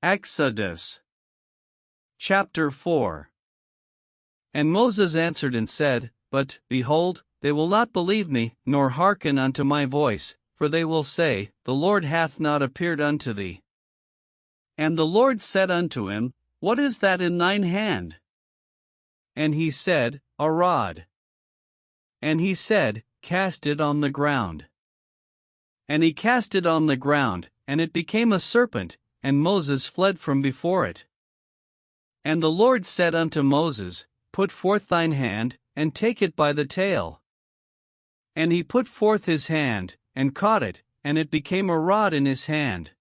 Exodus chapter 4. And Moses answered and said, But, behold, they will not believe me, nor hearken unto my voice, for they will say, The Lord hath not appeared unto thee. And the Lord said unto him, What is that in thine hand? And he said, A rod. And he said, Cast it on the ground. And he cast it on the ground, and it became a serpent, and Moses fled from before it. And the Lord said unto Moses, Put forth thine hand, and take it by the tail. And he put forth his hand, and caught it, and it became a rod in his hand.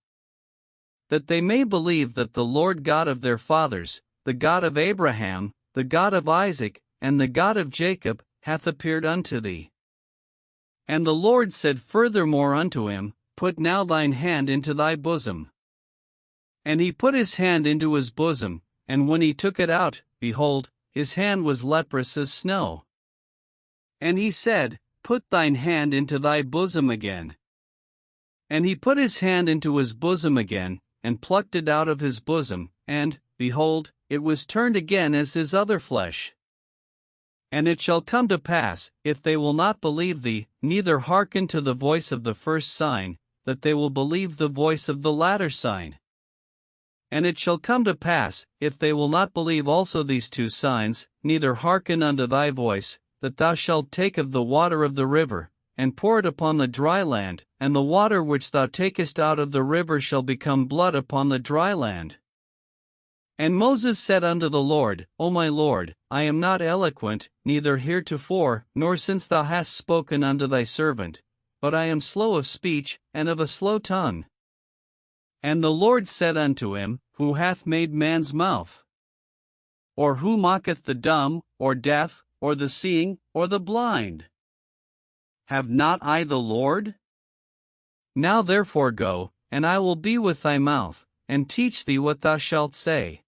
That they may believe that the Lord God of their fathers, the God of Abraham, the God of Isaac, and the God of Jacob, hath appeared unto thee. And the Lord said furthermore unto him, Put now thine hand into thy bosom. And he put his hand into his bosom, and when he took it out, behold, his hand was leprous as snow. And he said, Put thine hand into thy bosom again. And he put his hand into his bosom again, and plucked it out of his bosom, and, behold, it was turned again as his other flesh. And it shall come to pass, if they will not believe thee, neither hearken to the voice of the first sign, that they will believe the voice of the latter sign. And it shall come to pass, if they will not believe also these two signs, neither hearken unto thy voice, that thou shalt take of the water of the river, and pour it upon the dry land, and the water which thou takest out of the river shall become blood upon the dry land. And Moses said unto the Lord, O my Lord, I am not eloquent, neither heretofore, nor since thou hast spoken unto thy servant, but I am slow of speech, and of a slow tongue. And the Lord said unto him, Who hath made man's mouth? Or who mocketh the dumb, or deaf, or the seeing, or the blind? Have not I the Lord? Now therefore go, and I will be with thy mouth, and teach thee what thou shalt say.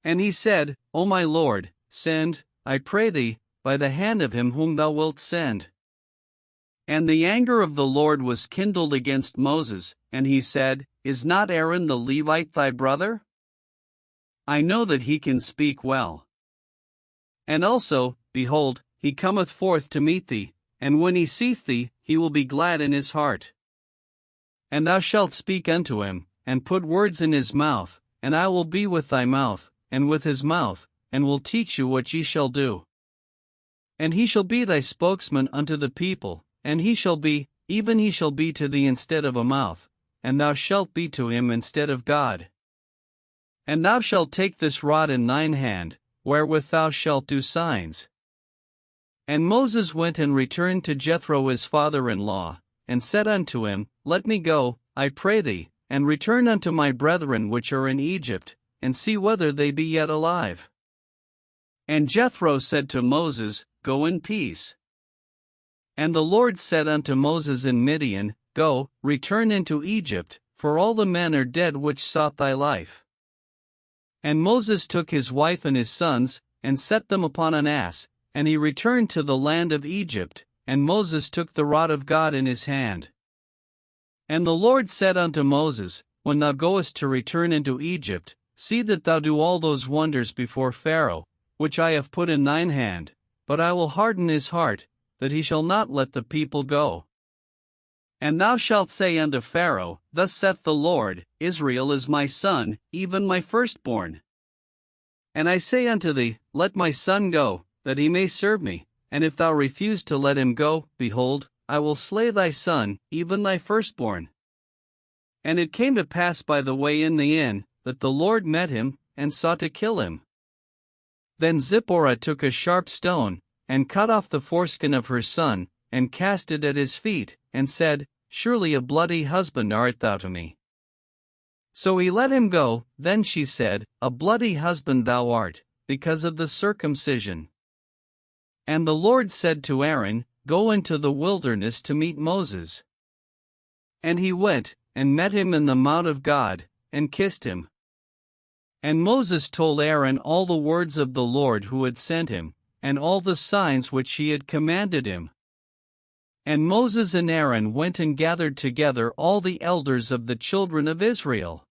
And he said, O my Lord, send, I pray thee, by the hand of him whom thou wilt send. And the anger of the Lord was kindled against Moses, and he said, Is not Aaron the Levite thy brother? I know that he can speak well. And also, behold, he cometh forth to meet thee, and when he seeth thee, he will be glad in his heart. And thou shalt speak unto him, and put words in his mouth, and I will be with thy mouth, and with his mouth, and will teach you what ye shall do. And he shall be thy spokesman unto the people, and he shall be, even he shall be to thee instead of a mouth, and thou shalt be to him instead of God. And thou shalt take this rod in thine hand, wherewith thou shalt do signs. And Moses went and returned to Jethro his father-in-law, and said unto him, Let me go, I pray thee, and return unto my brethren which are in Egypt, and see whether they be yet alive. And Jethro said to Moses, Go in peace. And the Lord said unto Moses in Midian, Go, return into Egypt, for all the men are dead which sought thy life. And Moses took his wife and his sons, and set them upon an ass, and he returned to the land of Egypt, and Moses took the rod of God in his hand. And the Lord said unto Moses, When thou goest to return into Egypt, see that thou do all those wonders before Pharaoh, which I have put in thine hand, but I will harden his heart, that he shall not let the people go. And thou shalt say unto Pharaoh, Thus saith the Lord, Israel is my son, even my firstborn. And I say unto thee, Let my son go, that he may serve me, and if thou refuse to let him go, behold, I will slay thy son, even thy firstborn. And it came to pass by the way in the inn, that the Lord met him, and sought to kill him. Then Zipporah took a sharp stone, and cut off the foreskin of her son, and cast it at his feet, and said, Surely a bloody husband art thou to me. So he let him go. Then she said, A bloody husband thou art, because of the circumcision. And the Lord said to Aaron, Go into the wilderness to meet Moses. And he went, and met him in the mount of God, and kissed him. And Moses told Aaron all the words of the Lord who had sent him, and all the signs which he had commanded him. And Moses and Aaron went and gathered together all the elders of the children of Israel.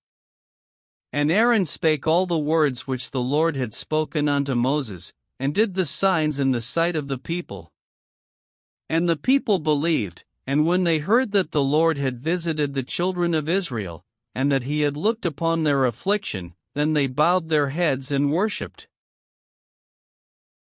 And Aaron spake all the words which the Lord had spoken unto Moses, and did the signs in the sight of the people. And the people believed, and when they heard that the Lord had visited the children of Israel, and that he had looked upon their affliction, then they bowed their heads and worshipped.